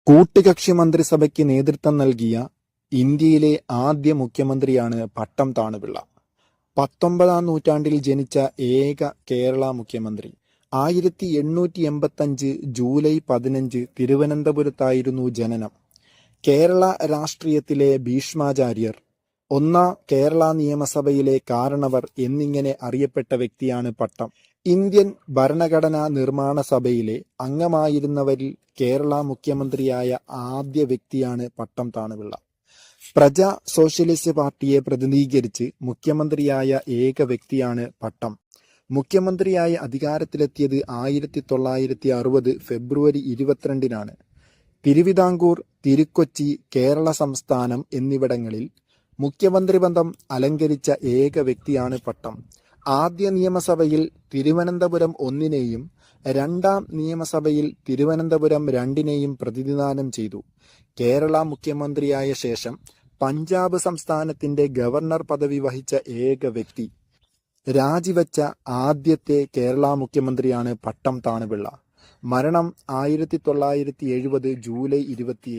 കൂട്ടുകക്ഷി മന്ത്രിസഭയ്ക്ക് നേതൃത്വം നൽകിയ ഇന്ത്യയിലെ ആദ്യ മുഖ്യമന്ത്രിയാണ് പട്ടം താണുപിള്ള. 19-ാം നൂറ്റാണ്ടിൽ ജനിച്ച ഏക കേരള മുഖ്യമന്ത്രി. 1885 ജൂലൈ 15 തിരുവനന്തപുരത്തായിരുന്നു ജനനം. കേരള രാഷ്ട്രീയത്തിലെ ഭീഷ്മാചാര്യർ, ഒന്നാം കേരള നിയമസഭയിലെ കാരണവർ എന്നിങ്ങനെ അറിയപ്പെട്ട വ്യക്തിയാണ് പട്ടം. ഇന്ത്യൻ ഭരണഘടനാ നിർമ്മാണ സഭയിലെ അംഗമായിരുന്നവരിൽ കേരള മുഖ്യമന്ത്രിയായ ആദ്യ വ്യക്തിയാണ് പട്ടം താണുപിള്ള. പ്രജാ സോഷ്യലിസ്റ്റ് പാർട്ടിയെ പ്രതിനിധീകരിച്ച് മുഖ്യമന്ത്രിയായ ഏക വ്യക്തിയാണ് പട്ടം. മുഖ്യമന്ത്രിയായി അധികാരത്തിലെത്തിയത് 1960 ഫെബ്രുവരി 22-നാണ്. തിരുവിതാംകൂർ, തിരുക്കൊച്ചി, കേരള സംസ്ഥാനം എന്നിവിടങ്ങളിൽ മുഖ്യമന്ത്രി പദം അലങ്കരിച്ച ഏക വ്യക്തിയാണ് പട്ടം. ആദ്യ നിയമസഭയിൽ തിരുവനന്തപുരം 1-നെയും രണ്ടാം നിയമസഭയിൽ തിരുവനന്തപുരം 2-നെയും പ്രതിനിധാനം ചെയ്തു. കേരള മുഖ്യമന്ത്രിയായ ശേഷം പഞ്ചാബ് സംസ്ഥാനത്തിന്റെ ഗവർണർ പദവി വഹിച്ച ഏക വ്യക്തി. രാജിവെച്ച ആദ്യത്തെ കേരള മുഖ്യമന്ത്രിയാണ് പട്ടം താണുപിള്ള. മരണം 1970 ജൂലൈ 27.